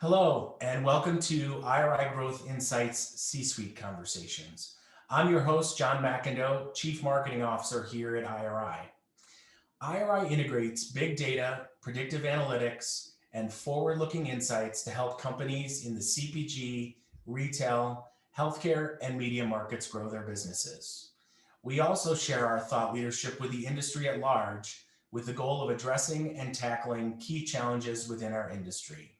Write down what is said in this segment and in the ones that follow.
Hello, and welcome to IRI Growth Insights C-Suite Conversations. I'm your host, John McIndoe, Chief Marketing Officer here at IRI. IRI integrates big data, predictive analytics, and forward-looking insights to help companies in the CPG, retail, healthcare, and media markets grow their businesses. We also share our thought leadership with the industry at large with the goal of addressing and tackling key challenges within our industry.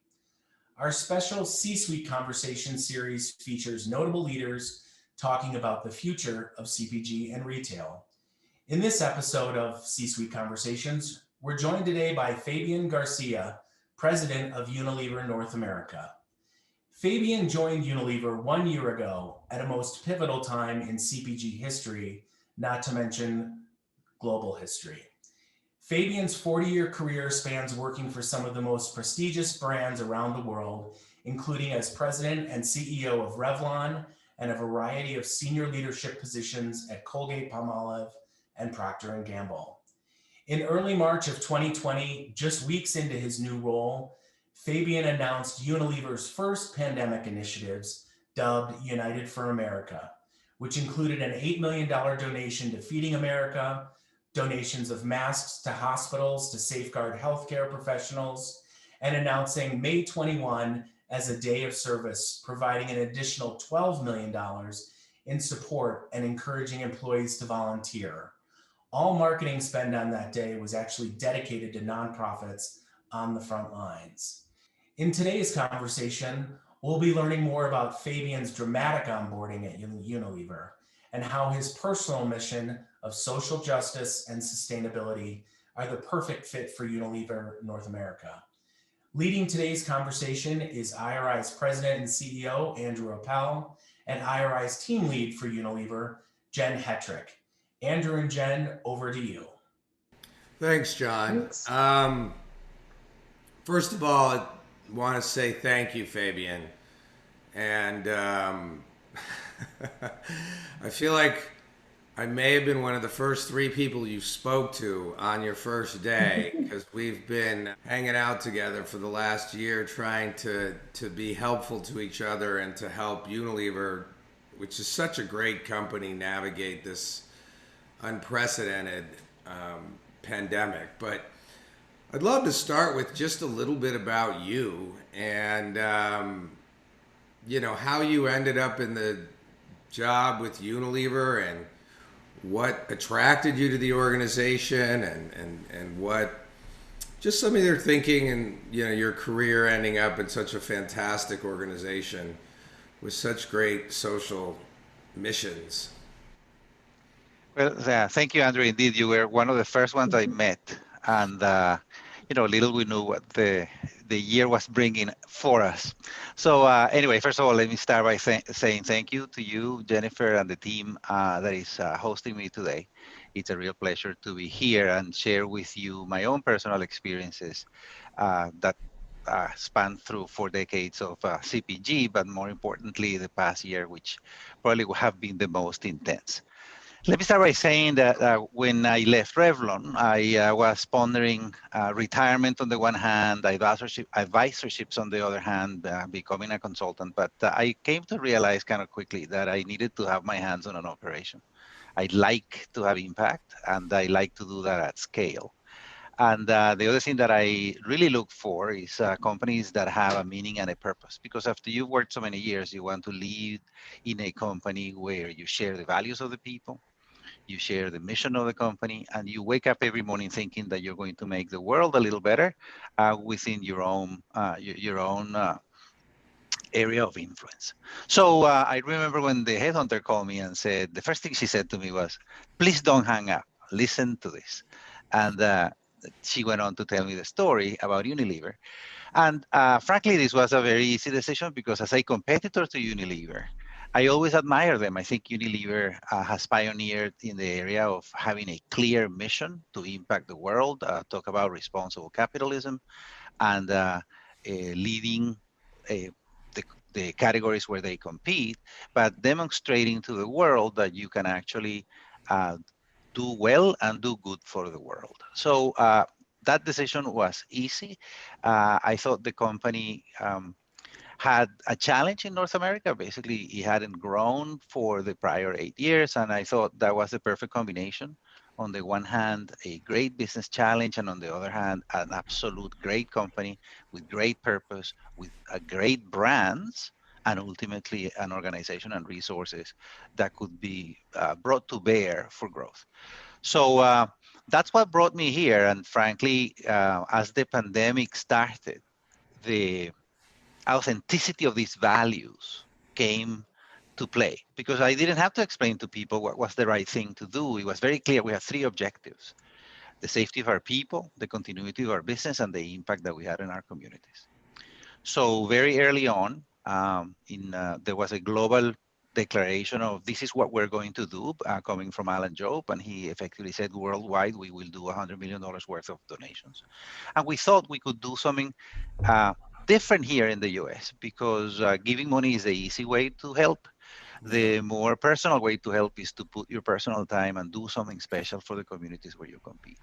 Our special C-Suite Conversation series features notable leaders talking about the future of CPG and retail. In this episode of C-Suite Conversations, we're joined today by Fabian Garcia, President of Unilever North America. Fabian joined Unilever 1 year ago at a most pivotal time in CPG history, not to mention global history. Fabian's 40-year career spans working for some of the most prestigious brands around the world, including as president and CEO of Revlon and a variety of senior leadership positions at Colgate-Palmolive and Procter & Gamble. In early March of 2020, just weeks into his new role, Fabian announced Unilever's first pandemic initiatives, dubbed United for America, which included an $8 million donation to Feeding America, donations of masks to hospitals to safeguard healthcare professionals, and announcing May 21 as a day of service, providing an additional $12 million in support and encouraging employees to volunteer. All marketing spend on that day was actually dedicated to nonprofits on the front lines. In today's conversation, we'll be learning more about Fabian's dramatic onboarding at Unilever and how his personal mission of social justice and sustainability are the perfect fit for Unilever North America. Leading today's conversation is IRI's President and CEO, Andrew Appel, and IRI's team lead for Unilever, Jenn Hetrick. Andrew and Jenn, over to you. Thanks, John. Thanks. First of all, I want to say thank you, Fabian. And I feel like I may have been one of the first three people you spoke to on your first day, because we've been hanging out together for the last year trying to be helpful to each other and to help Unilever, which is such a great company, navigate this unprecedented pandemic. But I'd love to start with just a little bit about you and how you ended up in the job with Unilever and what attracted you to the organization and what just some of your thinking and your career ending up in such a fantastic organization with such great social missions. Well, thank you, Andrew. Indeed, you were one of the first ones I met, and little we knew what the year was bringing for us. So anyway, first of all, let me start by saying thank you to you, Jennifer, and the team that is hosting me today. It's a real pleasure to be here and share with you my own personal experiences that span through 4 decades of CPG, but more importantly, the past year, which probably will have been the most intense. Let me start by saying that when I left Revlon, I was pondering retirement on the one hand, advisorships on the other hand, becoming a consultant. But I came to realize kind of quickly that I needed to have my hands on an operation. I like to have impact, and I like to do that at scale. And the other thing that I really look for is companies that have a meaning and a purpose. Because after you've worked so many years, you want to lead in a company where you share the values of the people, you share the mission of the company, and you wake up every morning thinking that you're going to make the world a little better within your own area of influence. So I remember when the headhunter called me and said, the first thing she said to me was, please don't hang up, listen to this. And she went on to tell me the story about Unilever. And frankly, this was a very easy decision because as a competitor to Unilever, I always admire them. I think Unilever has pioneered in the area of having a clear mission to impact the world, talk about responsible capitalism, and leading the categories where they compete, but demonstrating to the world that you can actually do well and do good for the world. So that decision was easy. I thought the company had a challenge in North America. Basically, he hadn't grown for the prior 8 years, and I thought that was the perfect combination. On the one hand, a great business challenge, and on the other hand, an absolute great company with great purpose, with a great brands, and ultimately an organization and resources that could be brought to bear for growth. So that's what brought me here. And frankly, as the pandemic started, the authenticity of these values came to play, because I didn't have to explain to people what was the right thing to do. It was very clear. We have three objectives: the safety of our people, the continuity of our business, and the impact that we had in our communities. So very early on, there was a global declaration of this is what we're going to do, coming from Alan Job, and he effectively said worldwide we will do $100 million worth of donations. And we thought we could do something different here in the US, because giving money is the easy way to help. The more personal way to help is to put your personal time and do something special for the communities where you compete.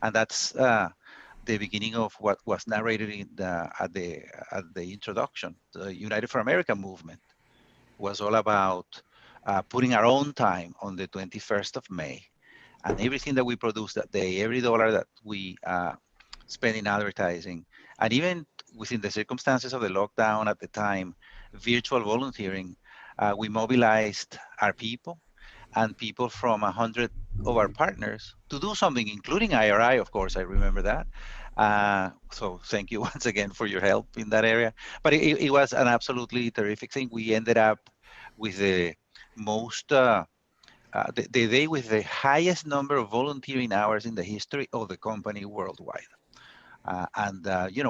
And that's the beginning of what was narrated at the introduction. The United for America movement was all about putting our own time on the 21st of May, and everything that we produce that day, every dollar that we spend in advertising, and even within the circumstances of the lockdown at the time, virtual volunteering, we mobilized our people and people from 100 of our partners to do something, including IRI, of course. I remember that. So thank you once again for your help in that area. But it was an absolutely terrific thing. We ended up with the most, the day with the highest number of volunteering hours in the history of the company worldwide.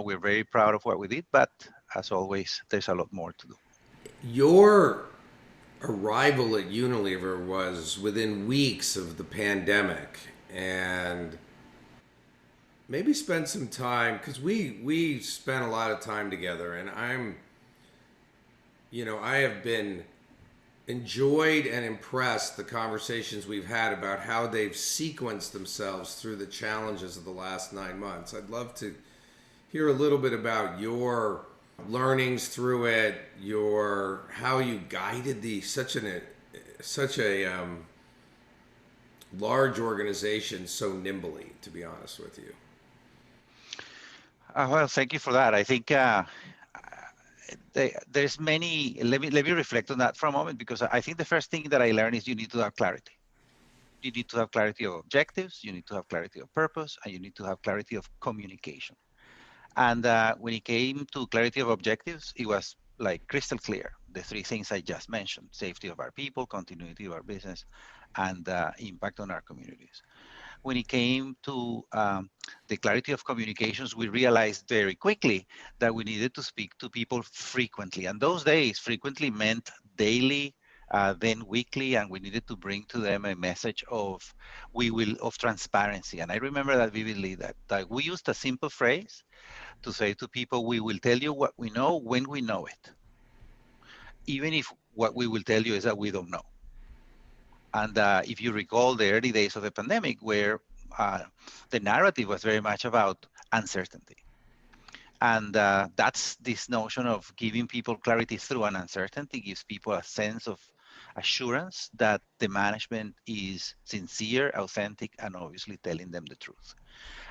We're very proud of what we did, but as always, there's a lot more to do. Your arrival at Unilever was within weeks of the pandemic, and maybe spend some time, because we spent a lot of time together, and I have been enjoyed and impressed the conversations we've had about how they've sequenced themselves through the challenges of the last 9 months. I'd love to hear a little bit about your learnings through it, how you guided such a large organization so nimbly, to be honest with you. Well, thank you for that. I think there's many. Let me reflect on that for a moment, because I think the first thing that I learned is you need to have clarity. You need to have clarity of objectives, you need to have clarity of purpose, and you need to have clarity of communication. And when it came to clarity of objectives, it was like crystal clear. The three things I just mentioned: safety of our people, continuity of our business, and impact on our communities. When it came to the clarity of communications, we realized very quickly that we needed to speak to people frequently. And those days, frequently meant daily, then weekly, and we needed to bring to them a message of transparency. And I remember that vividly, that we used a simple phrase to say to people: we will tell you what we know when we know it, even if what we will tell you is that we don't know. And if you recall the early days of the pandemic, where the narrative was very much about uncertainty. And that's this notion of giving people clarity through an uncertainty, gives people a sense of assurance that the management is sincere, authentic, and obviously telling them the truth.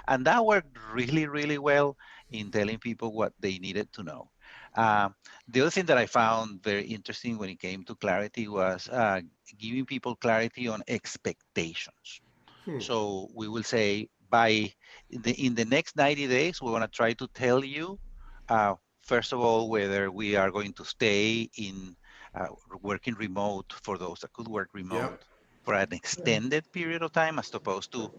And that worked really, really well in telling people what they needed to know. The other thing that I found very interesting when it came to clarity was giving people clarity on expectations. So we will say, in the next 90 days, we want to try to tell you, first of all, whether we are going to stay in working remote for those that could work remote for an extended period of time, as opposed to,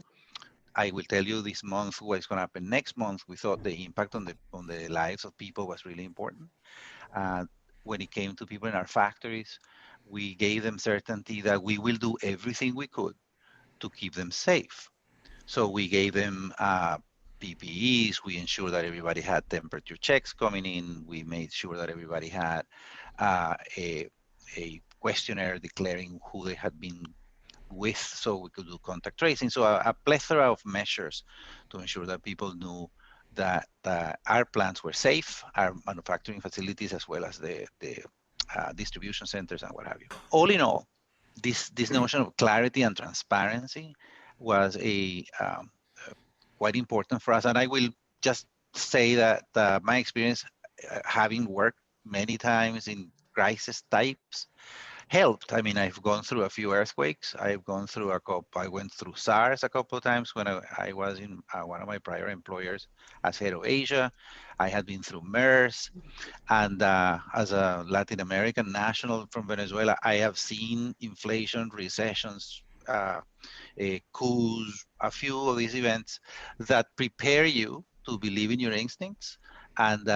I will tell you this month what's going to happen next month. We thought the impact on the lives of people was really important. When it came to people in our factories, we gave them certainty that we will do everything we could to keep them safe. So we gave them PPEs. We ensured that everybody had temperature checks coming in. We made sure that everybody had a questionnaire declaring who they had been with, so we could do contact tracing. So a plethora of measures to ensure that people knew that our plants were safe, our manufacturing facilities, as well as the distribution centers and what have you. All in all, this notion of clarity and transparency was a quite important for us. And I will just say that my experience, having worked many times in crisis types, helped. I mean, I've gone through a few earthquakes. I've gone through a couple. I went through SARS a couple of times when I was in one of my prior employers as head of Asia. I had been through MERS, and as a Latin American national from Venezuela, I have seen inflation, recessions, coups, a few of these events that prepare you to believe in your instincts, and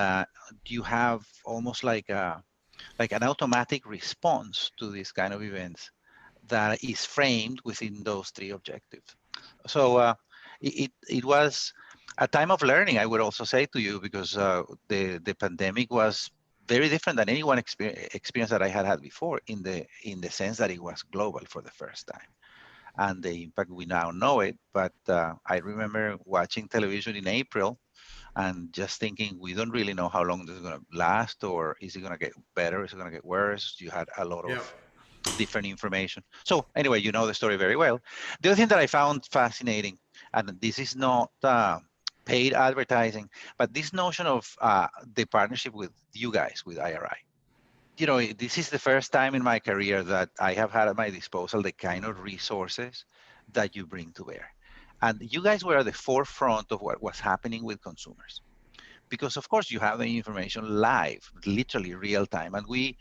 you have almost like an automatic response to these kind of events that is framed within those three objectives. So it was a time of learning, I would also say to you, because the pandemic was very different than any one experience that I had before, in the sense that it was global for the first time, and the impact we now know it. But I remember watching television in April and just thinking, we don't really know how long this is going to last, or is it going to get better, is it going to get worse? You had a lot of different information. So anyway, you know the story very well. The other thing that I found fascinating, and this is not paid advertising, but this notion of the partnership with you guys, with IRI. You know, this is the first time in my career that I have had at my disposal the kind of resources that you bring to bear. And you guys were at the forefront of what was happening with consumers, because of course you have the information live, literally real time. And we,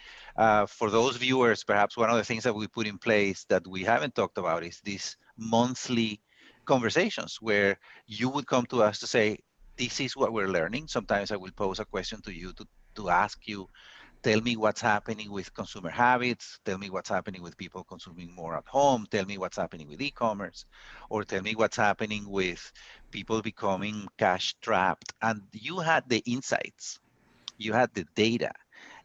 for those viewers, perhaps one of the things that we put in place that we haven't talked about is these monthly conversations where you would come to us to say, this is what we're learning. Sometimes I will pose a question to you to ask you, tell me what's happening with consumer habits, tell me what's happening with people consuming more at home, tell me what's happening with e-commerce, or tell me what's happening with people becoming cash trapped. And you had the insights, you had the data,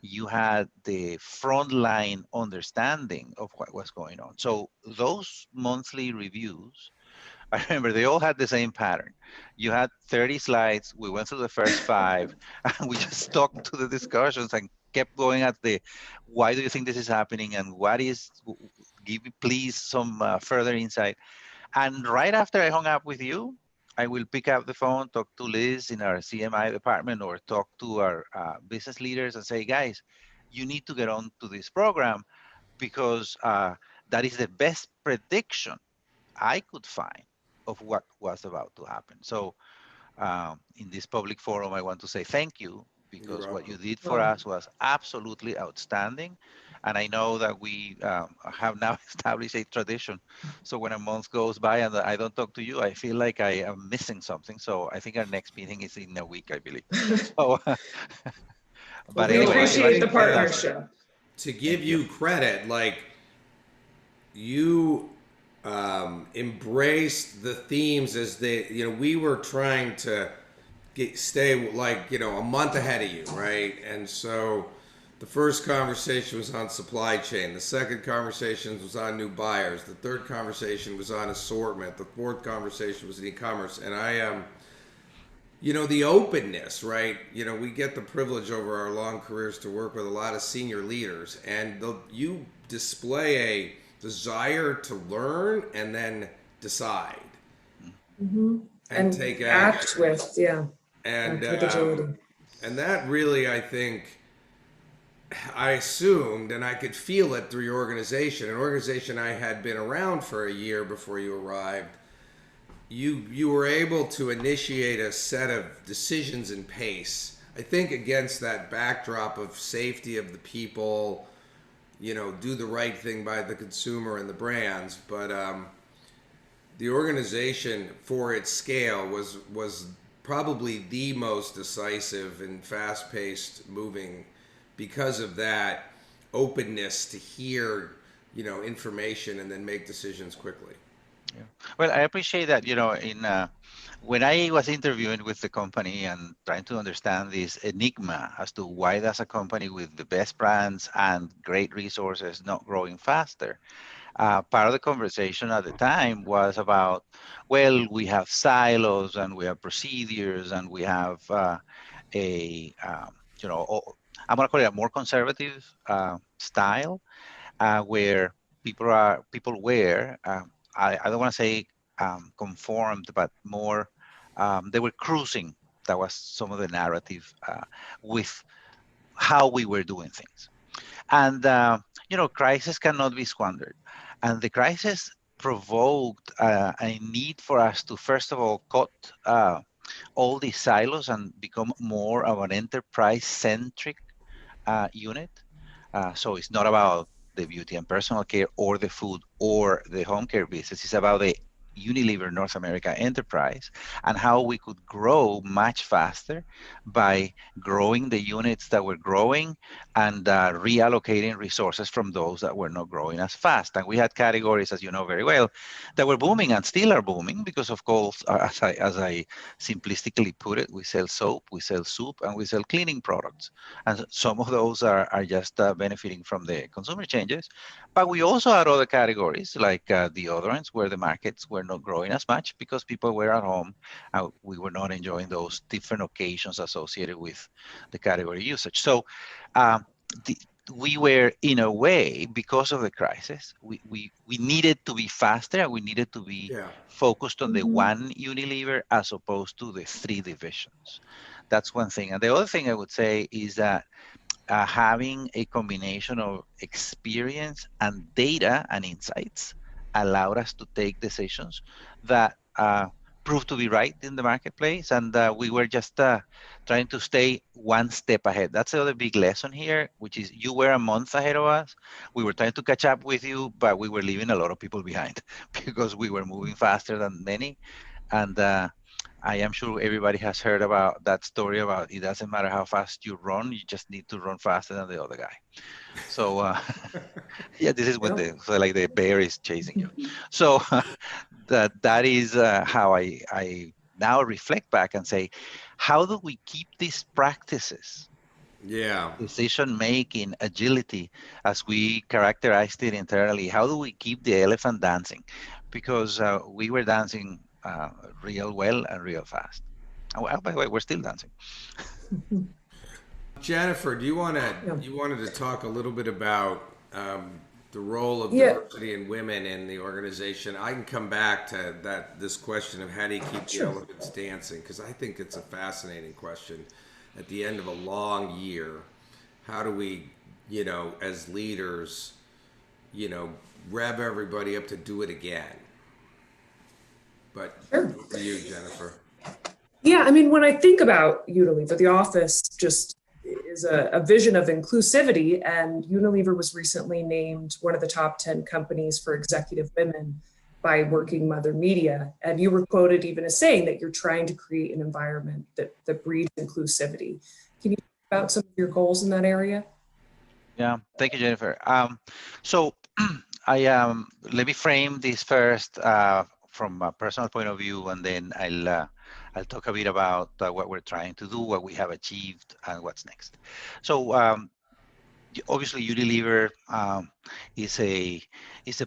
you had the frontline understanding of what was going on. So those monthly reviews, I remember they all had the same pattern. You had 30 slides. We went through the first 5, and we just stuck to the discussions and kept going at the, why do you think this is happening, and what is, give me please some further insight. And right after I hung up with you, I will pick up the phone, talk to Liz in our CMI department, or talk to our business leaders and say, guys, you need to get on to this program, because that is the best prediction I could find of what was about to happen. So in this public forum, I want to say thank you, because what you did for us was absolutely outstanding. And I know that we have now established a tradition. So when a month goes by and I don't talk to you, I feel like I am missing something. So I think our next meeting is in a week, I believe. So, but we anyway, appreciate the partnership. To give you credit, like you embraced the themes as they, we were trying to stay like, a month ahead of you, right? And so the first conversation was on supply chain. The second conversation was on new buyers. The third conversation was on assortment. The fourth conversation was in e-commerce. And I the openness, right? We get the privilege over our long careers to work with a lot of senior leaders, and you display a desire to learn and then decide and take act with, and agility. And that really, I think, I assumed, and I could feel it through your organization, an organization I had been around for a year before you arrived. You were able to initiate a set of decisions and pace, I think, against that backdrop of safety of the people, do the right thing by the consumer and the brands. But the organization, for its scale, was probably the most decisive and fast-paced moving, because of that openness to hear, information and then make decisions quickly. Yeah. Well, I appreciate that. When I was interviewing with the company and trying to understand this enigma as to why does a company with the best brands and great resources not growing faster, part of the conversation at the time was about, well, we have silos and we have procedures and we have a, I'm going to call it a more conservative style where people were, I don't want to say conformed, but more, they were cruising. That was some of the narrative with how we were doing things. And, crisis cannot be squandered. And the crisis provoked a need for us to, first of all, cut all these silos and become more of an enterprise-centric unit. So it's not about the beauty and personal care or the food or the home care business. It's about the Unilever North America enterprise and how we could grow much faster by growing the units that were growing and reallocating resources from those that were not growing as fast. And we had categories, as you know very well, that were booming and still are booming because, of course, as I simplistically put it, we sell soap, we sell soup, and we sell cleaning products. And some of those are just benefiting from the consumer changes. But we also had other categories like deodorants, where the markets were not growing as much because people were at home and we were not enjoying those different occasions associated with the category usage. So we were, in a way, because of the crisis, we needed to be faster and we needed to be focused on the one Unilever as opposed to the three divisions. That's one thing. And the other thing I would say is that having a combination of experience and data and insights allowed us to take decisions that proved to be right in the marketplace. And we were just trying to stay one step ahead. That's the other big lesson here, which is you were a month ahead of us. We were trying to catch up with you, but we were leaving a lot of people behind because we were moving faster than many. And I am sure everybody has heard about that story about it doesn't matter how fast you run, you just need to run faster than the other guy. So yeah, this is when the bear is chasing you. So that is how I now reflect back and say, how do we keep these practices? Decision making, agility, as we characterized it internally. How do we keep the elephant dancing? Because we were dancing real well and real fast. Oh, by the way, we're still dancing. Jennifer, you wanted to talk a little bit about the role of diversity and women in the organization. I can come back to this question of how do you keep the elephants dancing, because I think it's a fascinating question. At the end of a long year, how do we, as leaders, rev everybody up to do it again? But for you, Jennifer. Yeah, I mean, when I think about Unilever, the office just is a vision of inclusivity, and Unilever was recently named one of the top 10 companies for executive women by Working Mother Media. And you were quoted even as saying that you're trying to create an environment that breeds inclusivity. Can you talk about some of your goals in that area? Yeah, thank you, Jennifer. So let me frame this first from a personal point of view, and then I'll talk a bit about what we're trying to do, what we have achieved, and what's next. So obviously, Unilever is a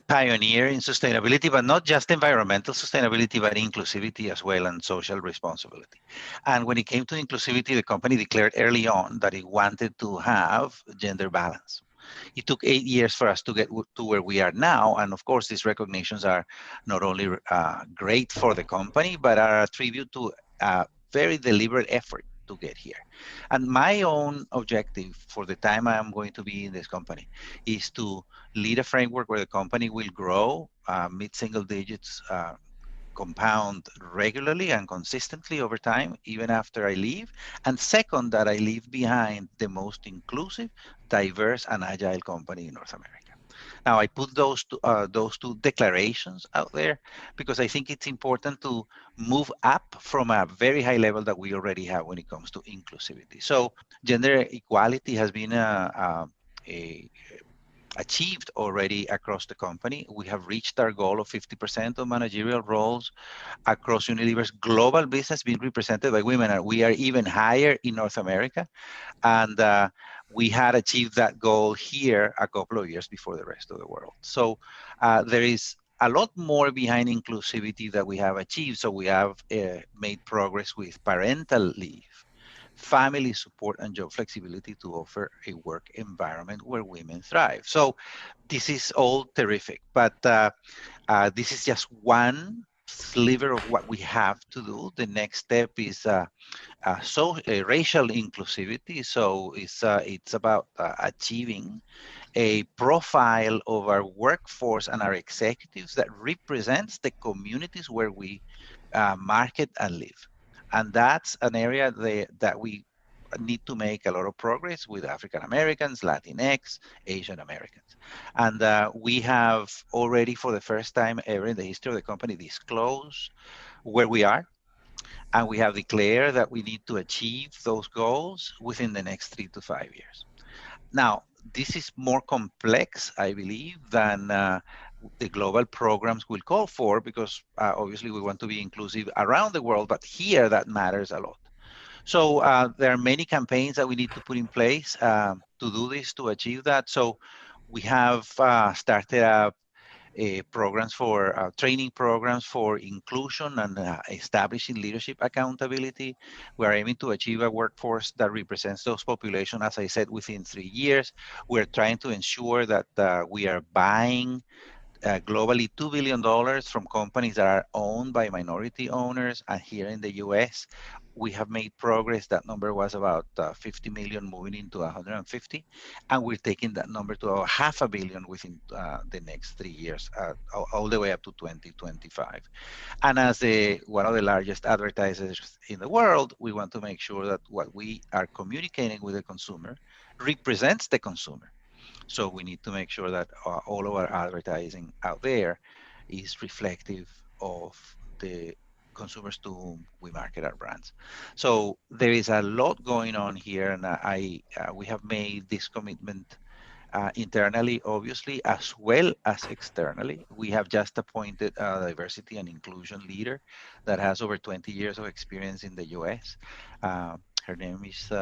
pioneer in sustainability, but not just environmental sustainability, but inclusivity as well and social responsibility. And when it came to inclusivity, the company declared early on that it wanted to have gender balance. It took 8 years for us to get to where we are now. And of course, these recognitions are not only great for the company, but are a tribute to a very deliberate effort to get here. And my own objective for the time I am going to be in this company is to lead a framework where the company will grow mid-single digits compound regularly and consistently over time, even after I leave. And second, that I leave behind the most inclusive, diverse, and agile company in North America. Now, I put those two declarations out there because I think it's important to move up from a very high level that we already have when it comes to inclusivity. So gender equality has been achieved already across the company. We have reached our goal of 50% of managerial roles across Unilever's global business being represented by women, and we are even higher in North America. And we had achieved that goal here a couple of years before the rest of the world. So there is a lot more behind inclusivity that we have achieved. So we have made progress with parental leave, family support, and job flexibility to offer a work environment where women thrive. So this is all terrific, but this is just one sliver of what we have to do. The next step is racial inclusivity. So it's about achieving a profile of our workforce and our executives that represents the communities where we market and live. And that's an area that we need to make a lot of progress with African Americans, Latinx, Asian Americans. And we have already, for the first time ever in the history of the company, disclosed where we are. And we have declared that we need to achieve those goals within the next 3 to 5 years. Now, this is more complex, I believe, than the global programs will call for, because obviously we want to be inclusive around the world, but here that matters a lot. So there are many campaigns that we need to put in place to do this, to achieve that. So we have started up programs for training programs for inclusion and establishing leadership accountability. We are aiming to achieve a workforce that represents those populations, as I said, within 3 years. We're trying to ensure that we are buying globally $2 billion from companies that are owned by minority owners. And here in the US, we have made progress. That number was about 50 million, moving into 150. And we're taking that number to about $500 million within the next 3 years, all the way up to 2025. And as one of the largest advertisers in the world, we want to make sure that what we are communicating with the consumer represents the consumer. So we need to make sure that all of our advertising out there is reflective of the consumers to whom we market our brands. So there is a lot going on here, and we have made this commitment internally, obviously, as well as externally. We have just appointed a diversity and inclusion leader that has over 20 years of experience in the US. Her name is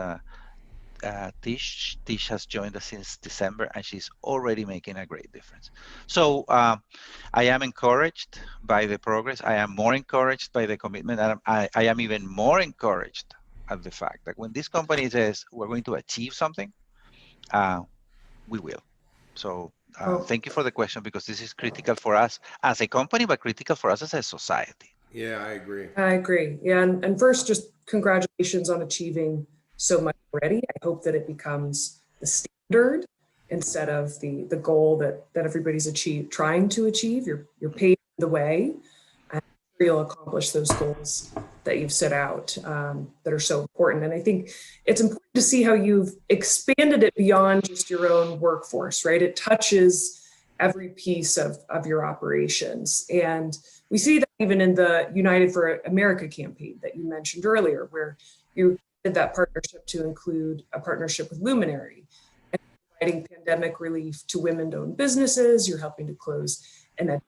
Tish. Tish has joined us since December, and she's already making a great difference. So I am encouraged by the progress. I am more encouraged by the commitment. And I am even more encouraged at the fact that when this company says we're going to achieve something, we will. So thank you for the question, because this is critical for us as a company, but critical for us as a society. Yeah, I agree. I agree. Yeah, and first, just congratulations on achieving so much already. I hope that it becomes the standard instead of the goal that everybody's trying to achieve. You're paving the way, and you'll accomplish those goals that you've set out that are so important. And I think it's important to see how you've expanded it beyond just your own workforce, right? It touches every piece of your operations. And we see that even in the United for America campaign that you mentioned earlier, where you did that partnership to include a partnership with Luminary and providing pandemic relief to women-owned businesses. You're helping to close an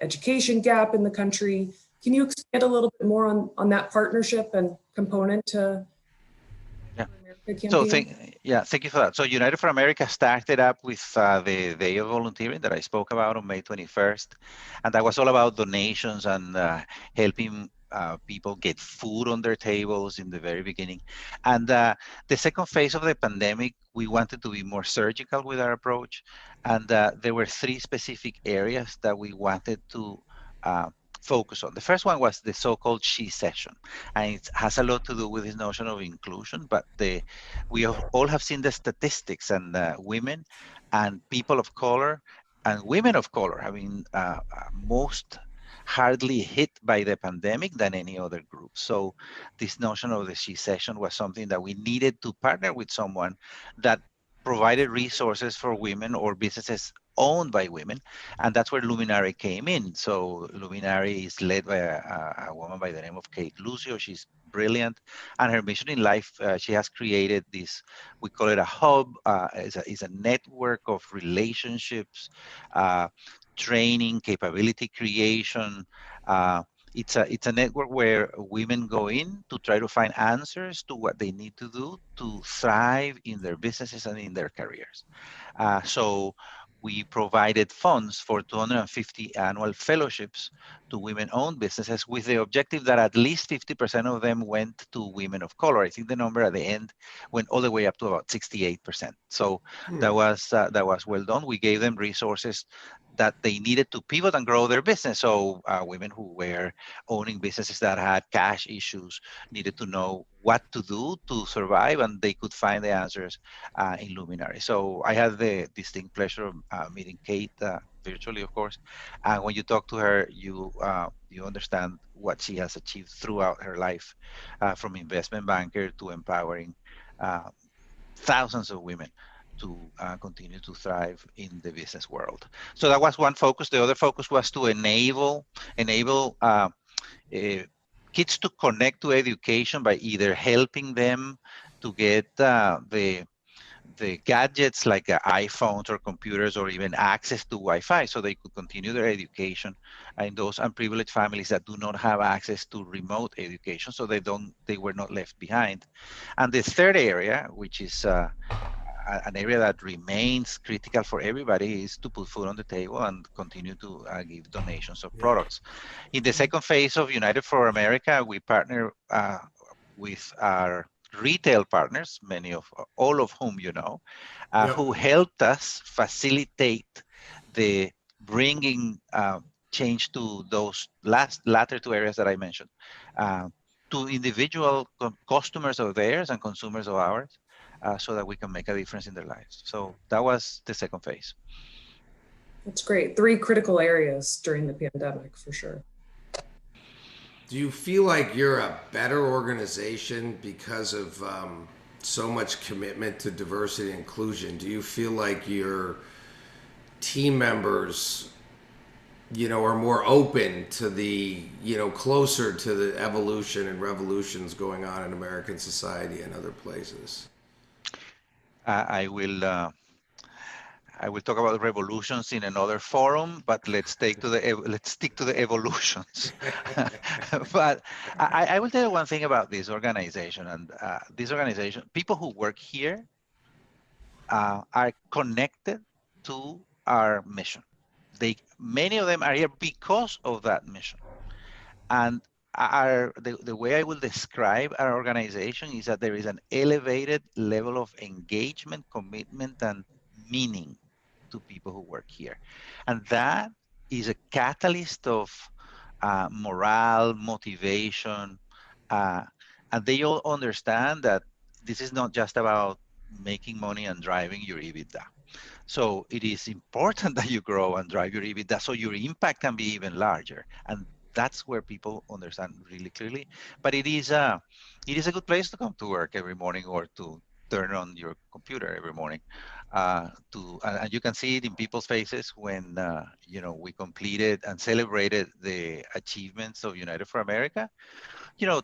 education gap in the country. Can you expand a little bit more on that partnership and component to America campaign? So thank you for that. So United for America started up with the Day of Volunteering that I spoke about on May 21st. And that was all about donations and helping people get food on their tables in the very beginning. And the second phase of the pandemic, we wanted to be more surgical with our approach. And there were 3 specific areas that we wanted to focus on. The first one was the so-called She Session, and it has a lot to do with this notion of inclusion, but we all have seen the statistics, and women and people of color and women of color have been most hardly hit by the pandemic than any other group. So this notion of the She Session was something that we needed to partner with someone that provided resources for women or businesses owned by women, and that's where Luminary came in. So Luminary is led by a woman by the name of Kate Lucio. She's brilliant, and her mission in life, she has created this, we call it a hub, is a network of relationships, training, capability creation, it's a network where women go in to try to find answers to what they need to do to thrive in their businesses and in their careers. So we provided funds for 250 annual fellowships to women-owned businesses with the objective that at least 50% of them went to women of color. I think the number at the end went all the way up to about 68%. So that was well done. We gave them resources that they needed to pivot and grow their business. So women who were owning businesses that had cash issues needed to know what to do to survive, and they could find the answers in Luminary. So I had the distinct pleasure of meeting Kate virtually, of course. And when you talk to her, you understand what she has achieved throughout her life, from investment banker to empowering thousands of women to continue to thrive in the business world. So that was one focus. The other focus was to enable kids to connect to education by either helping them to get the gadgets like iPhones or computers, or even access to Wi-Fi, so they could continue their education in those unprivileged families that do not have access to remote education, so they were not left behind. And the third area, which is an area that remains critical for everybody, is to put food on the table and continue to give donations of products. In the second phase of United for America, we partner with our retail partners, all of whom you know, who helped us facilitate the bringing change to those latter two areas that I mentioned, to individual customers of theirs and consumers of ours, so that we can make a difference in their lives. So that was the second phase. That's great. 3 critical areas during the pandemic, for sure. Do you feel like you're a better organization because of so much commitment to diversity and inclusion? Do you feel like your team members, are more open to the, closer to the evolution and revolutions going on in American society and other places? I will talk about revolutions in another forum, but let's stick to the evolutions. But I will tell you one thing about this organization, and people who work here are connected to our mission. Many of them are here because of that mission. And the way I will describe our organization is that there is an elevated level of engagement, commitment, and meaning to people who work here. And that is a catalyst of morale, motivation, and they all understand that this is not just about making money and driving your EBITDA. So it is important that you grow and drive your EBITDA so your impact can be even larger. And that's where people understand really clearly. But it is a good place to come to work every morning, or to turn on your computer every morning. And you can see it in people's faces when we completed and celebrated the achievements of United for America.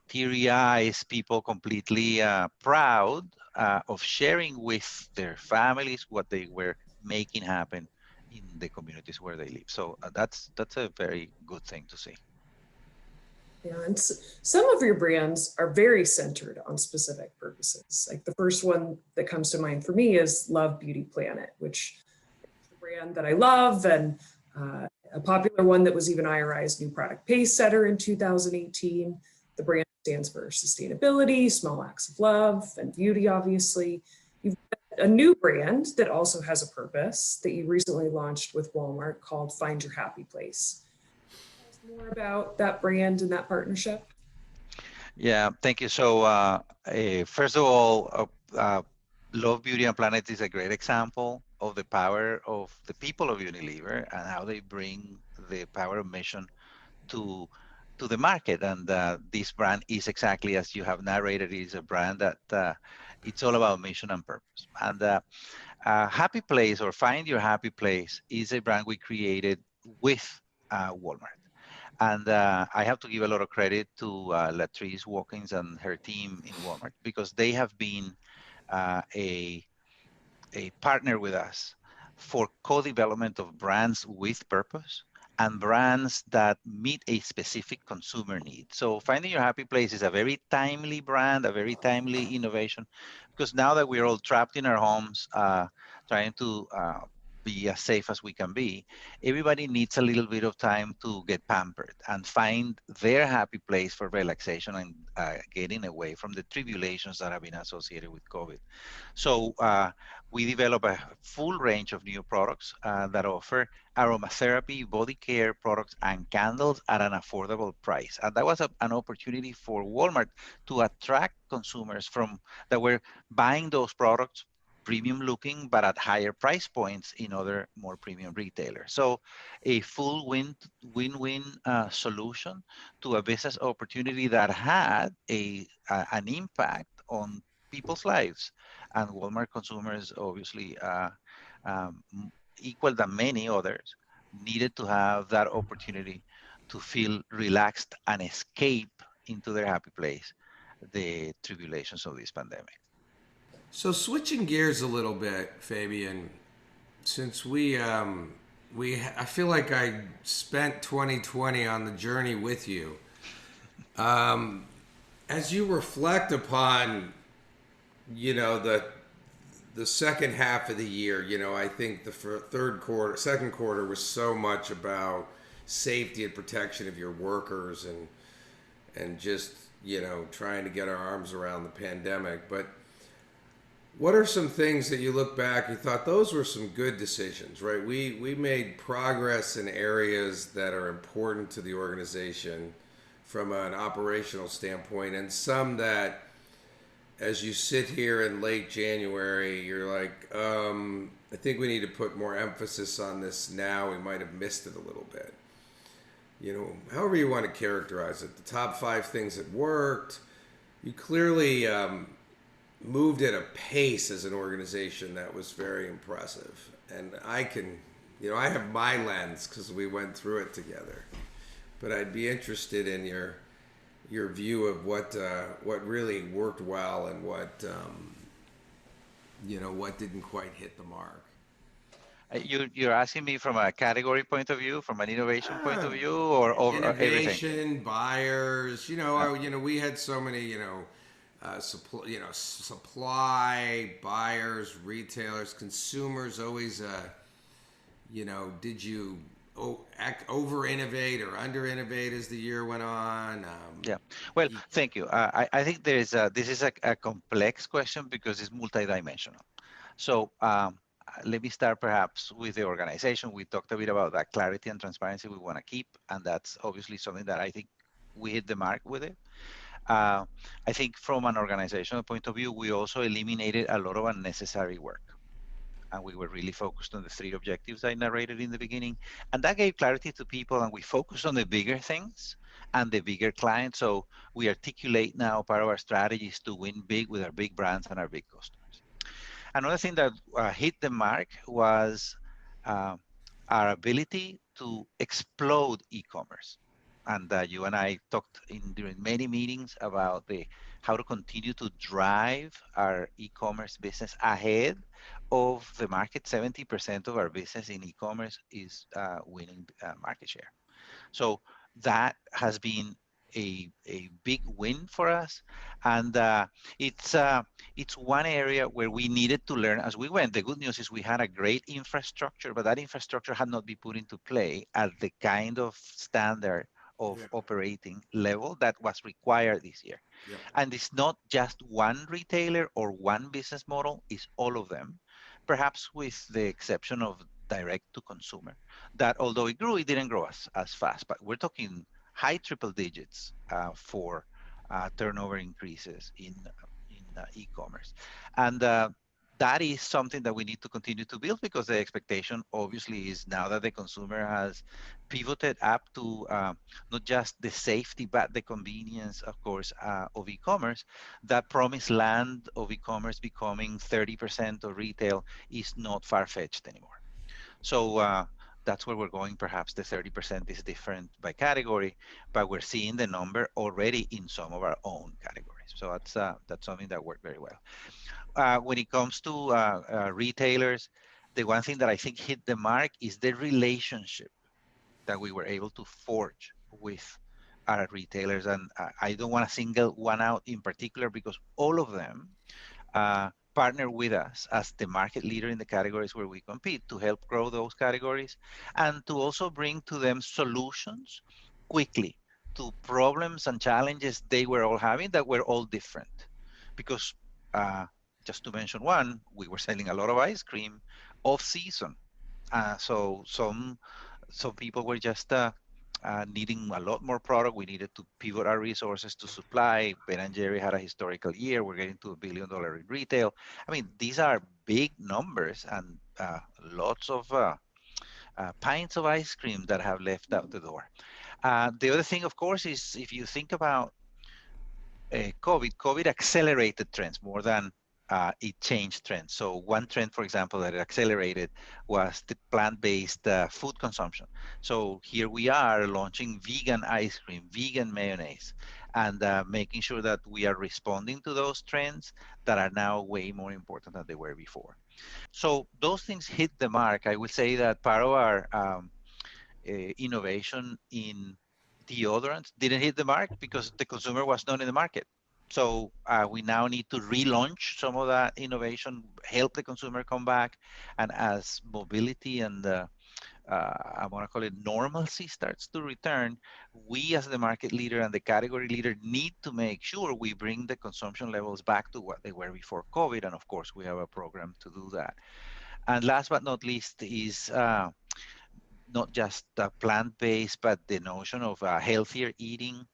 Teary eyes, people completely proud of sharing with their families what they were making happen in the communities where they live. So that's a very good thing to see. Yeah, and some of your brands are very centered on specific purposes. Like the first one that comes to mind for me is Love Beauty Planet, which is a brand that I love, and a popular one that was even IRI's new product pace setter in 2018. The brand stands for sustainability, small acts of love, and beauty, obviously. You've got a new brand that also has a purpose that you recently launched with Walmart called Find Your Happy Place. More about that brand and that partnership? Yeah, thank you. So first of all, Love Beauty and Planet is a great example of the power of the people of Unilever and how they bring the power of mission to the market. And this brand is exactly as you have narrated. It is a brand that it's all about mission and purpose. And Happy Place, or Find Your Happy Place, is a brand we created with Walmart. And I have to give a lot of credit to Latrice Watkins and her team in Walmart, because they have been a partner with us for co-development of brands with purpose and brands that meet a specific consumer need. So Finding Your Happy Place is a very timely brand, a very timely innovation, because now that we're all trapped in our homes, trying to be as safe as we can be, everybody needs a little bit of time to get pampered and find their happy place for relaxation and getting away from the tribulations that have been associated with COVID. So we develop a full range of new products that offer aromatherapy, body care products, and candles at an affordable price. And that was an opportunity for Walmart to attract consumers from that were buying those products premium looking, but at higher price points in other more premium retailers. So a full win-win solution to a business opportunity that had an impact on people's lives. And Walmart consumers, obviously, equal than many others, needed to have that opportunity to feel relaxed and escape into their happy place the tribulations of this pandemic. So switching gears a little bit, Fabian, since I feel like I spent 2020 on the journey with you. As you reflect upon, the second half of the year, I think the second quarter was so much about safety and protection of your workers and just, trying to get our arms around the pandemic. But what are some things that you look back, you thought those were some good decisions, right? We made progress in areas that are important to the organization from an operational standpoint, and some that, as you sit here in late January, you're like, I think we need to put more emphasis on this now. We might have missed it a little bit. However you want to characterize it, the top 5 things that worked. You clearly moved at a pace as an organization that was very impressive. And I have my lens because we went through it together. But I'd be interested in your view of what really worked well and what didn't quite hit the mark. You're asking me from a category point of view, from an innovation point of view, or over innovation, everything? Buyers. We had so many. Supply, buyers, retailers, consumers. Always. Did you over innovate or under innovate as the year went on? Yeah. Well, thank you. I think this is a complex question because it's multidimensional. So let me start perhaps with the organization. We talked a bit about that clarity and transparency we want to keep, and that's obviously something that I think we hit the mark with it. I think from an organizational point of view, we also eliminated a lot of unnecessary work. And we were really focused on the 3 objectives I narrated in the beginning. And that gave clarity to people, and we focused on the bigger things and the bigger clients. So we articulate now part of our strategies to win big with our big brands and our big customers. Another thing that hit the mark was our ability to explode e-commerce. And you and I talked during many meetings about how to continue to drive our e-commerce business ahead of the market. 70% of our business in e-commerce is winning market share. So that has been a big win for us, and it's one area where we needed to learn as we went. The good news is we had a great infrastructure, but that infrastructure had not been put into play at the kind of standard of operating level that was required this year. Yeah. And it's not just one retailer or one business model, it's all of them, perhaps with the exception of direct to consumer, that although it grew, it didn't grow as fast, but we're talking high triple digits for turnover increases in e-commerce. And that is something that we need to continue to build, because the expectation obviously is now that the consumer has pivoted up to not just the safety, but the convenience, of course, of e-commerce. That promised land of e-commerce becoming 30% of retail is not far-fetched anymore. So that's where we're going. Perhaps the 30% is different by category, but we're seeing the number already in some of our own categories. So that's something that worked very well. When it comes to retailers, the one thing that I think hit the mark is the relationship that we were able to forge with our retailers. And I don't want to single one out in particular because all of them partner with us as the market leader in the categories where we compete to help grow those categories and to also bring to them solutions quickly to problems and challenges they were all having that were all different. Because just to mention one, we were selling a lot of ice cream off season. So some people were just needing a lot more product. We needed to pivot our resources to supply. Ben and Jerry had a historical year. We're getting to $1 billion in retail. I mean, these are big numbers and lots of pints of ice cream that have left out the door. The other thing, of course, is if you think about COVID accelerated trends more than it changed trends. So one trend, for example, that it accelerated was the plant-based food consumption. So here we are launching vegan ice cream, vegan mayonnaise, and making sure that we are responding to those trends that are now way more important than they were before. So those things hit the mark. I would say that part of our innovation in deodorants didn't hit the mark because the consumer was not in the market. So we now need to relaunch some of that innovation, help the consumer come back, and as mobility and I want to call it normalcy starts to return, we as the market leader and the category leader need to make sure we bring the consumption levels back to what they were before COVID. And of course, we have a program to do that. And last but not least is not just plant-based, but the notion of healthier eating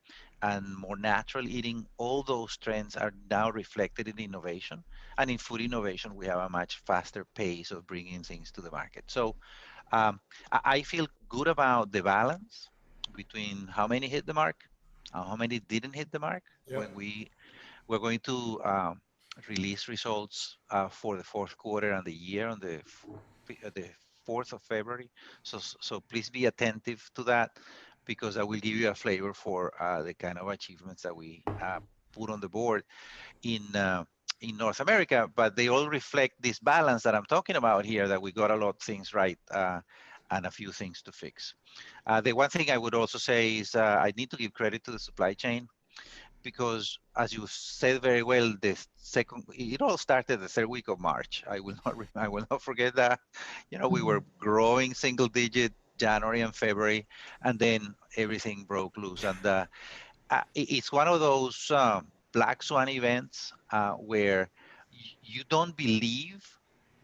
and more natural eating. All those trends are now reflected in innovation. And in food innovation, we have a much faster pace of bringing things to the market. So I feel good about the balance between how many hit the mark, how many didn't hit the mark. Yep. When we're going to release results for the fourth quarter and the year on the 4th of February. So please be attentive to that because I will give you a flavor for the kind of achievements that we put on the board in North America, but they all reflect this balance that I'm talking about here, that we got a lot of things right and a few things to fix. The one thing I would also say is I need to give credit to the supply chain because, as you said very well, it all started the third week of March. I will not forget that. You know, we were growing single digit January and February, and then everything broke loose. And it's one of those black swan events where you don't believe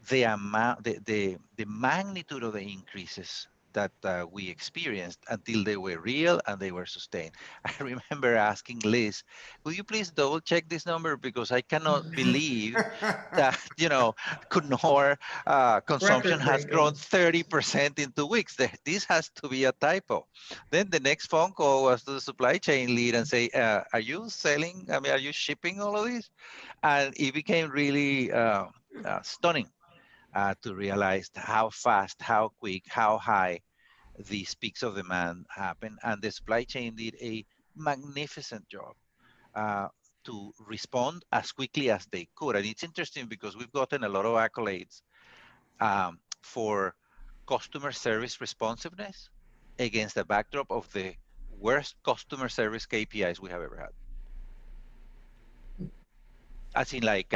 the amount, the magnitude of the increases that we experienced until they were real and they were sustained. I remember asking Liz, "Will you please double check this number because I cannot believe that Knorr consumption has grown 30% in 2 weeks. This has to be a typo." Then the next phone call was to the supply chain lead and say, "Are you selling? I mean, are you shipping all of these?" And it became really stunning to realize how fast, how quick, how high these peaks of demand happen. And the supply chain did a magnificent job to respond as quickly as they could. And it's interesting because we've gotten a lot of accolades for customer service responsiveness against the backdrop of the worst customer service KPIs we have ever had. As in, like,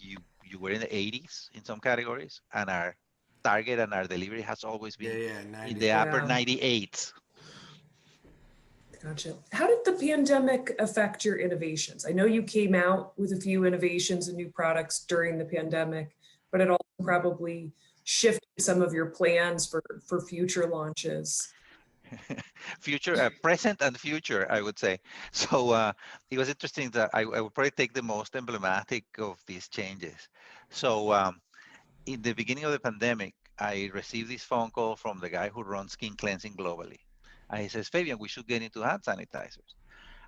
you were in the 80s in some categories, and our target and our delivery has always been in the upper 98s. Gotcha. How did the pandemic affect your innovations? I know you came out with a few innovations and new products during the pandemic, but it also probably shifted some of your plans for future launches. Future, present and future, I would say. So it was interesting that I would probably take the most emblematic of these changes. So in the beginning of the pandemic, I received this phone call from the guy who runs skin cleansing globally. And he says, "Fabian, we should get into hand sanitizers."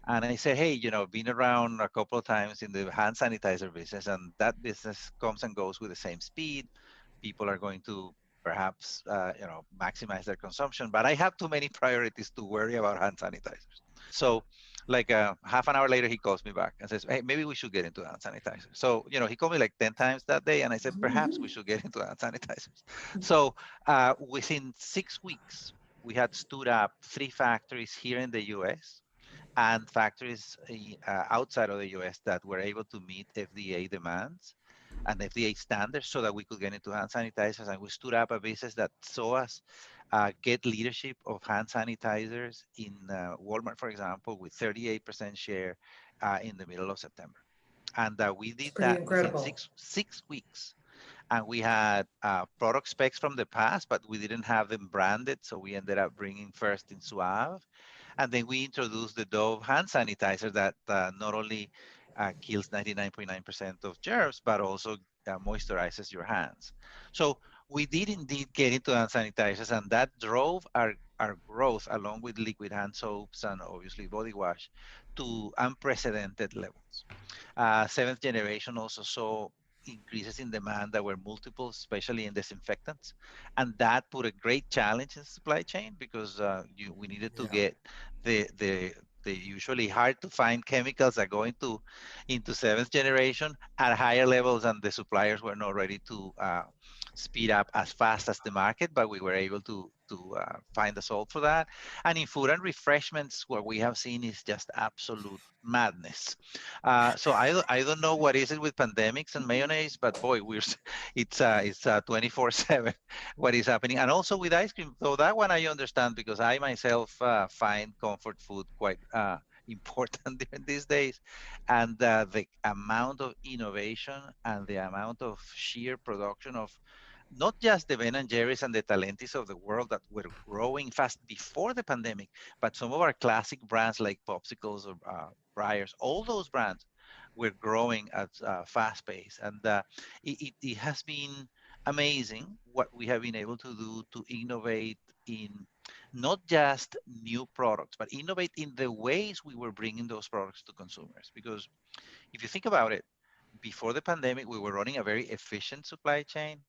And I said, "Hey, been around a couple of times in the hand sanitizer business, and that business comes and goes with the same speed. People are going to perhaps, maximize their consumption, but I have too many priorities to worry about hand sanitizers." So like half an hour later, he calls me back and says, "Hey, maybe we should get into hand sanitizers." So, he called me like 10 times that day. And I said, perhaps we should get into hand sanitizers. So within 6 weeks, we had stood up 3 factories here in the US and factories outside of the US that were able to meet FDA demands and FDA standards so that we could get into hand sanitizers. And we stood up a business that saw us get leadership of hand sanitizers in Walmart, for example, with 38% share in the middle of September. And we It's did pretty that within incredible. six weeks. And we had product specs from the past, but we didn't have them branded. So we ended up bringing first in Suave. And then we introduced the Dove hand sanitizer that not only kills 99.9% of germs, but also moisturizes your hands. So we did indeed get into hand sanitizers, and that drove our growth along with liquid hand soaps and obviously body wash to unprecedented levels. Seventh generation also saw increases in demand that were multiple, especially in disinfectants. And that put a great challenge in supply chain because we needed to get the usually hard to find chemicals that go into seventh generation at higher levels, and the suppliers were not ready to speed up as fast as the market, but we were able to find a solve for that. And in food and refreshments, what we have seen is just absolute madness. So I don't know what is it with pandemics and mayonnaise, but boy, it's 24/7 what is happening. And also with ice cream, though that one I understand because I myself find comfort food quite important during these days. And the amount of innovation and the amount of sheer production of not just the Ben and Jerry's and the Talentis of the world that were growing fast before the pandemic, but some of our classic brands like Popsicles or Briars, all those brands were growing at a fast pace. And it has been amazing what we have been able to do to innovate in not just new products, but innovate in the ways we were bringing those products to consumers. Because if you think about it, before the pandemic, we were running a very efficient supply chain.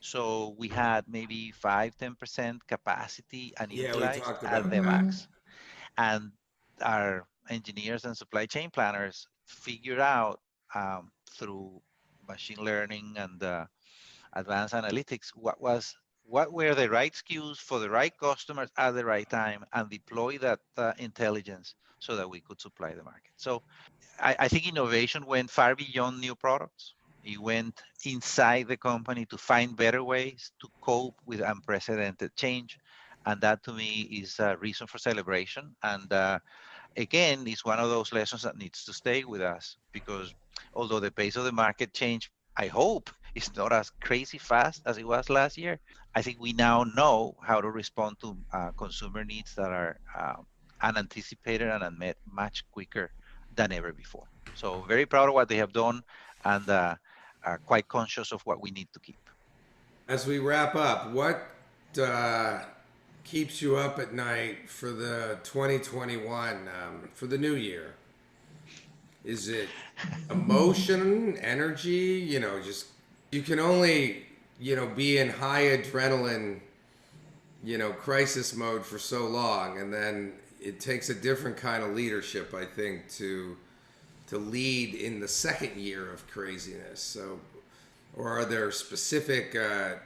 So we had maybe 5-10% capacity Yeah, we unutilized talked at about the that. max. And our engineers and supply chain planners figured out through machine learning and advanced analytics what were the right SKUs for the right customers at the right time, and deploy that intelligence so that we could supply the market. So I think innovation went far beyond new products. It went inside the company to find better ways to cope with unprecedented change. And that to me is a reason for celebration. And again, it's one of those lessons that needs to stay with us because although the pace of the market change, I hope, is not as crazy fast as it was last year, I think we now know how to respond to consumer needs that are unanticipated and unmet much quicker than ever before. So very proud of what they have done, and quite conscious of what we need to keep. As we wrap up, what keeps you up at night for the 2021, for the new year? Is it emotion, energy? Just you can only, be in high adrenaline, crisis mode for so long, and then it takes a different kind of leadership, I think, to lead in the second year of craziness. So, or are there specific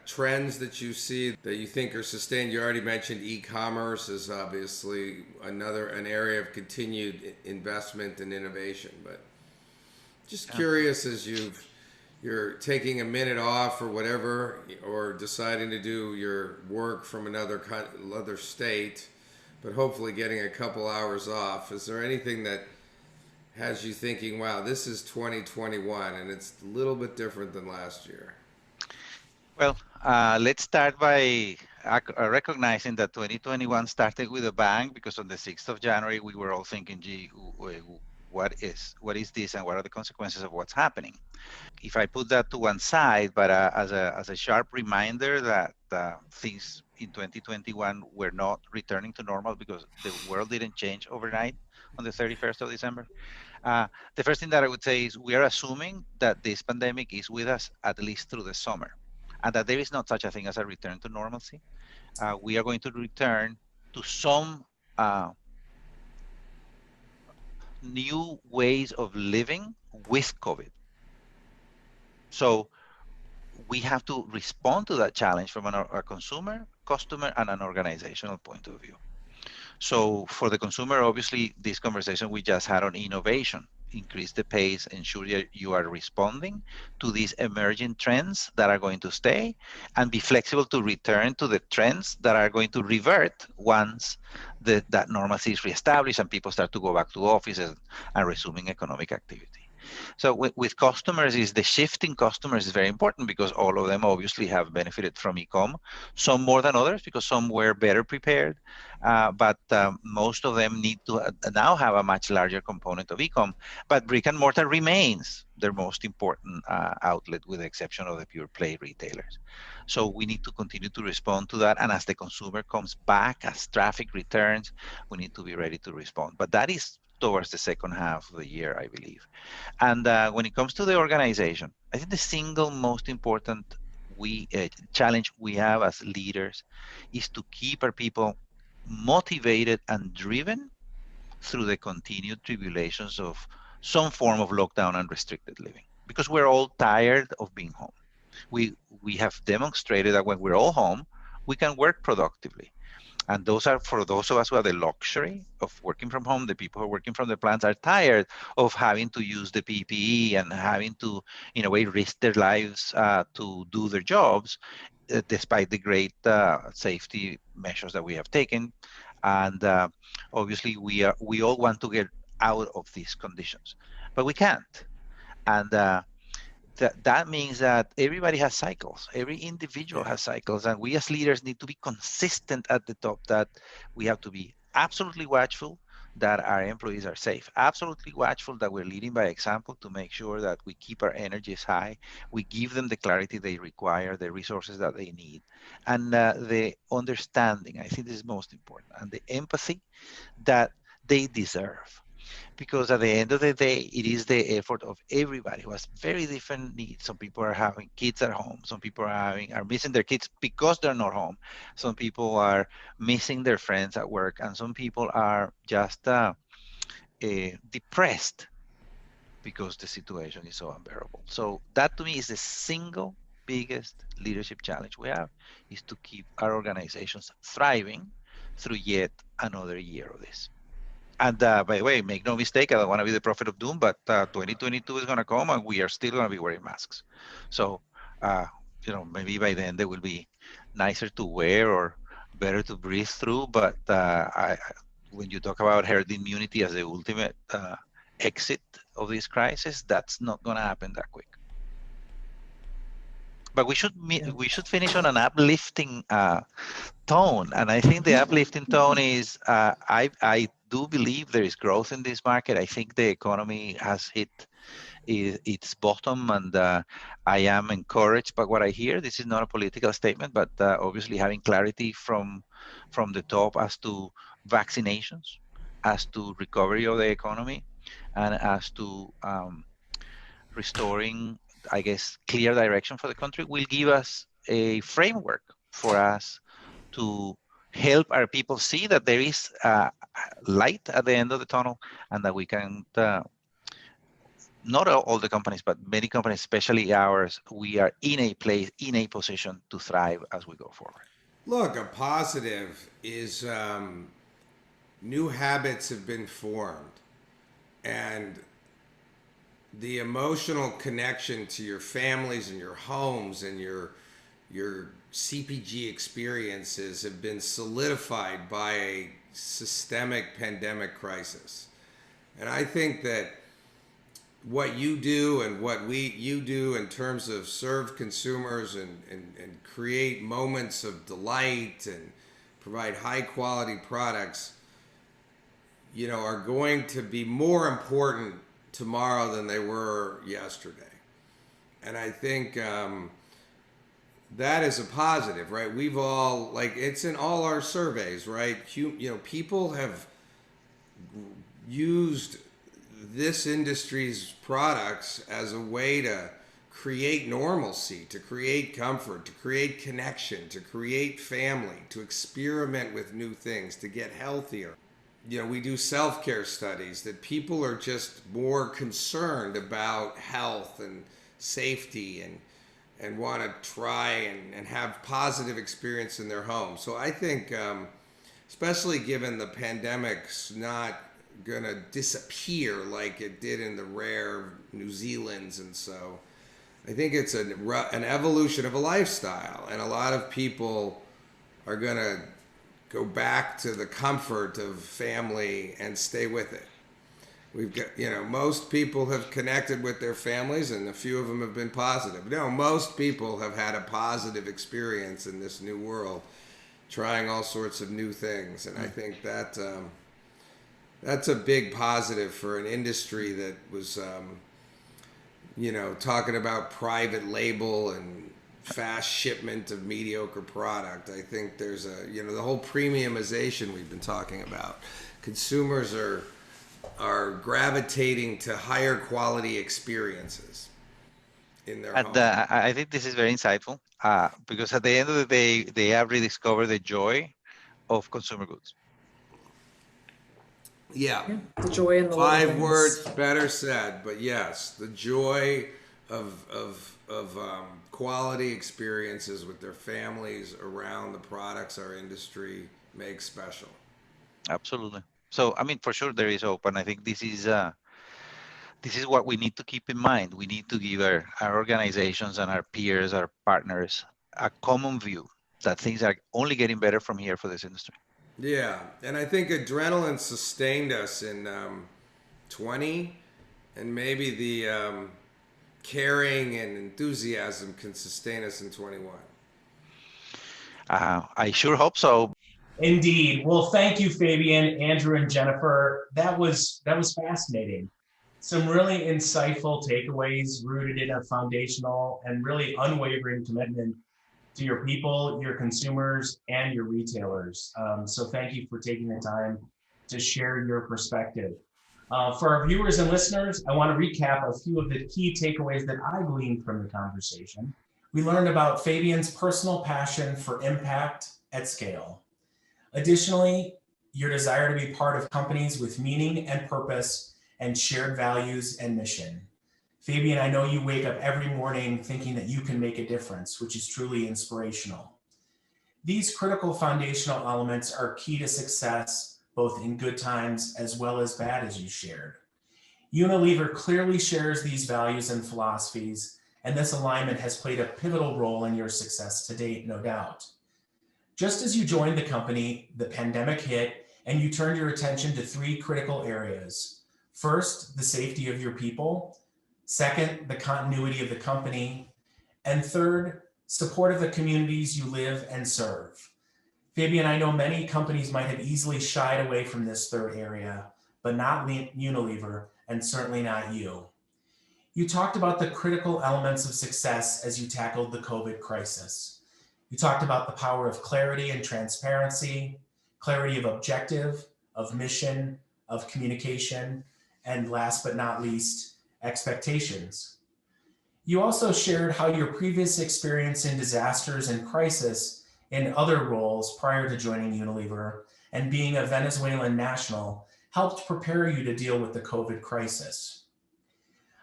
trends that you see that you think are sustained? You already mentioned e-commerce is obviously an area of continued investment and innovation, but just curious as you're taking a minute off or whatever, or deciding to do your work from another state, but hopefully getting a couple hours off. Is there anything that has you thinking, wow, this is 2021 and it's a little bit different than last year? Well, let's start by recognizing that 2021 started with a bang, because on the 6th of January, we were all thinking, gee, what is this and what are the consequences of what's happening? If I put that to one side, but as a sharp reminder that things in 2021 were not returning to normal because the world didn't change overnight on the 31st of December. The first thing that I would say is we are assuming that this pandemic is with us at least through the summer, and that there is not such a thing as a return to normalcy. We are going to return to some new ways of living with COVID. So we have to respond to that challenge from our consumer, customer and an organizational point of view. So for the consumer, obviously, this conversation we just had on innovation, increase the pace, ensure you are responding to these emerging trends that are going to stay, and be flexible to return to the trends that are going to revert once that normalcy is reestablished and people start to go back to offices and resuming economic activity. So with customers, is the shift in customers is very important because all of them obviously have benefited from e-com, some more than others because some were better prepared, but most of them need to now have a much larger component of e-com. But brick and mortar remains their most important outlet, with the exception of the pure play retailers. So we need to continue to respond to that. And as the consumer comes back, as traffic returns, we need to be ready to respond. But that is towards the second half of the year, I believe. And when it comes to the organization, I think the single most important challenge we have as leaders is to keep our people motivated and driven through the continued tribulations of some form of lockdown and restricted living, because we're all tired of being home. We have demonstrated that when we're all home, we can work productively. And those are for those of us who have the luxury of working from home. The people who are working from the plants are tired of having to use the PPE and having to, in a way, risk their lives to do their jobs, despite the great safety measures that we have taken. And obviously, we all want to get out of these conditions, but we can't. And that means that everybody has cycles. Every individual has cycles, and we as leaders need to be consistent at the top, that we have to be absolutely watchful that our employees are safe, absolutely watchful that we're leading by example to make sure that we keep our energies high, we give them the clarity they require, the resources that they need, and the understanding, I think this is most important, and the empathy that they deserve. Because at the end of the day, it is the effort of everybody who has very different needs. Some people are having kids at home. Some people are missing their kids because they're not home. Some people are missing their friends at work, and some people are just depressed because the situation is so unbearable. So that to me is the single biggest leadership challenge we have, is to keep our organizations thriving through yet another year of this. And by the way, make no mistake, I don't want to be the prophet of doom, but 2022 is going to come and we are still going to be wearing masks. So, maybe by then they will be nicer to wear or better to breathe through. But when you talk about herd immunity as the ultimate exit of this crisis, that's not going to happen that quick. But we should finish on an uplifting tone, and I think the uplifting tone is I do believe there is growth in this market. I think the economy has hit its bottom, and I am encouraged by what I hear. This is not a political statement, but obviously having clarity from the top as to vaccinations, as to recovery of the economy, and as to restoring, I guess, clear direction for the country will give us a framework for us to help our people see that there is light at the end of the tunnel, and that we can, not all the companies, but many companies, especially ours, we are in a position to thrive as we go forward. Look, a positive is new habits have been formed, and the emotional connection to your families and your homes and your CPG experiences have been solidified by a systemic pandemic crisis. And I think that what you do and what you do in terms of serve consumers and create moments of delight and provide high quality products, are going to be more important tomorrow than they were yesterday. And I think that is a positive, right? We've all, it's in all our surveys, right? People have used this industry's products as a way to create normalcy, to create comfort, to create connection, to create family, to experiment with new things, to get healthier. We do self-care studies that people are just more concerned about health and safety and and want to try and have positive experience in their home. So I think, especially given the pandemic's not gonna disappear like it did in the rare New Zealands, and so I think it's an evolution of a lifestyle, and a lot of people are gonna go back to the comfort of family and stay with it. We've got, most people have connected with their families, and a few of them have been positive. No, most people have had a positive experience in this new world, trying all sorts of new things, and I think that that's a big positive for an industry that was, talking about private label and fast shipment of mediocre product. I think there's the whole premiumization we've been talking about. Consumers are gravitating to higher quality experiences in their home. I think this is very insightful because at the end of the day, they have rediscovered the joy of consumer goods. Yeah. The joy in the 5 words better said, but yes, the joy of quality experiences with their families around the products our industry makes special. Absolutely. So, I mean, for sure there is hope, and I think this is what we need to keep in mind. We need to give our organizations and our peers, our partners, a common view that things are only getting better from here for this industry. Yeah, and I think adrenaline sustained us in 20, and maybe the caring and enthusiasm can sustain us in 21. I sure hope so. Indeed. Well, thank you, Fabian, Andrew, and Jennifer. That was fascinating. Some really insightful takeaways rooted in a foundational and really unwavering commitment to your people, your consumers, and your retailers. So thank you for taking the time to share your perspective. For our viewers and listeners, I want to recap a few of the key takeaways that I gleaned from the conversation. We learned about Fabian's personal passion for impact at scale. Additionally, your desire to be part of companies with meaning and purpose and shared values and mission. Fabian, I know you wake up every morning thinking that you can make a difference, which is truly inspirational. These critical foundational elements are key to success, both in good times as well as bad, as you shared. Unilever clearly shares these values and philosophies, and this alignment has played a pivotal role in your success to date, no doubt. Just as you joined the company, the pandemic hit, and you turned your attention to 3 critical areas. First, the safety of your people. Second, the continuity of the company. And third, support of the communities you live and serve. Fabian, I know many companies might have easily shied away from this third area, but not Unilever, and certainly not you. You talked about the critical elements of success as you tackled the COVID crisis. You talked about the power of clarity and transparency, clarity of objective, of mission, of communication, and last but not least, expectations. You also shared how your previous experience in disasters and crisis in other roles prior to joining Unilever and being a Venezuelan national helped prepare you to deal with the COVID crisis.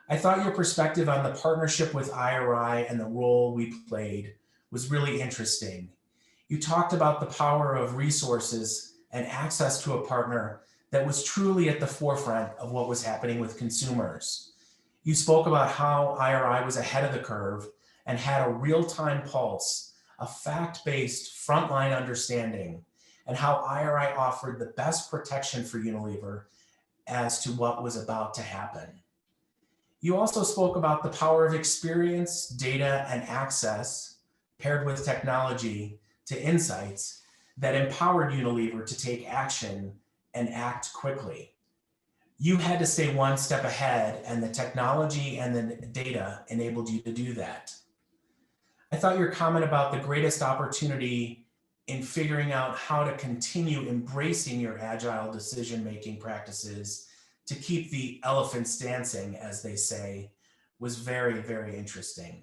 I thought your perspective on the partnership with IRI and the role we played was really interesting. You talked about the power of resources and access to a partner that was truly at the forefront of what was happening with consumers. You spoke about how IRI was ahead of the curve and had a real-time pulse, a fact-based frontline understanding, and how IRI offered the best protection for Unilever as to what was about to happen. You also spoke about the power of experience, data, and access paired with technology to insights that empowered Unilever to take action and act quickly. You had to stay one step ahead, and the technology and the data enabled you to do that. I thought your comment about the greatest opportunity in figuring out how to continue embracing your agile decision-making practices to keep the elephants dancing, as they say, was very, very interesting.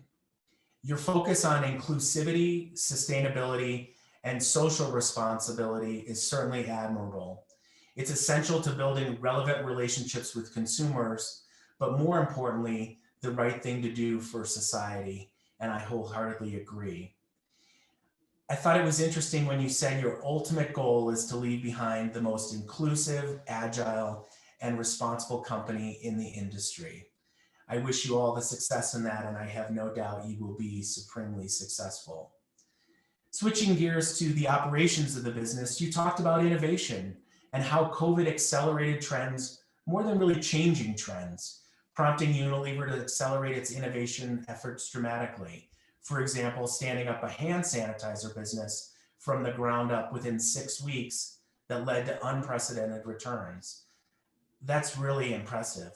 Your focus on inclusivity, sustainability, and social responsibility is certainly admirable. It's essential to building relevant relationships with consumers, but more importantly, the right thing to do for society. and I wholeheartedly agree. I thought it was interesting when you said your ultimate goal is to leave behind the most inclusive, agile, and responsible company in the industry. I wish you all the success in that, and I have no doubt you will be supremely successful. Switching gears to the operations of the business, you talked about innovation and how COVID accelerated trends more than really changing trends, prompting Unilever to accelerate its innovation efforts dramatically. For example, standing up a hand sanitizer business from the ground up within 6 weeks that led to unprecedented returns. That's really impressive.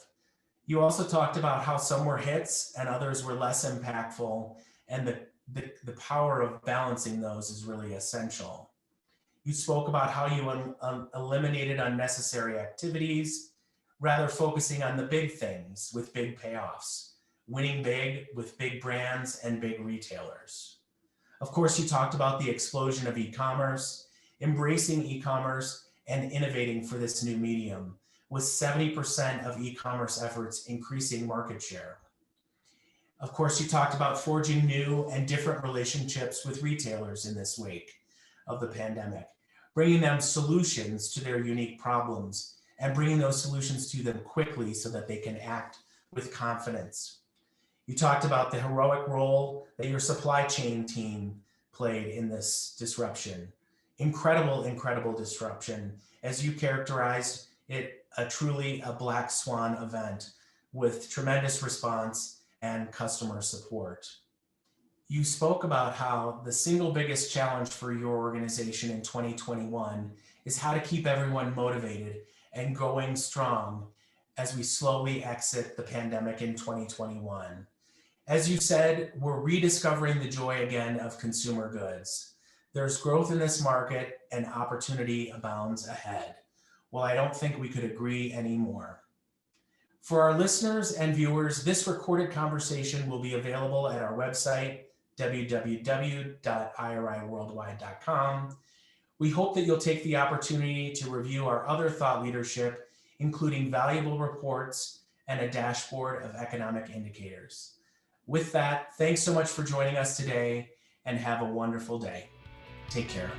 You also talked about how some were hits and others were less impactful, and the power of balancing those is really essential. You spoke about how you eliminated unnecessary activities, rather focusing on the big things with big payoffs, winning big with big brands and big retailers. Of course, you talked about the explosion of e-commerce, embracing e-commerce, and innovating for this new medium, with 70% of e-commerce efforts increasing market share. Of course, you talked about forging new and different relationships with retailers in this wake of the pandemic, bringing them solutions to their unique problems and bringing those solutions to them quickly so that they can act with confidence. You talked about the heroic role that your supply chain team played in this disruption. Incredible, incredible disruption, as you characterized it, truly a black swan event with tremendous response and customer support. You spoke about how the single biggest challenge for your organization in 2021 is how to keep everyone motivated and going strong as we slowly exit the pandemic in 2021. As you said, we're rediscovering the joy again of consumer goods. There's growth in this market and opportunity abounds ahead. Well, I don't think we could agree anymore. For our listeners and viewers, this recorded conversation will be available at our website, www.iriworldwide.com. We hope that you'll take the opportunity to review our other thought leadership, including valuable reports and a dashboard of economic indicators. With that, thanks so much for joining us today and have a wonderful day. Take care.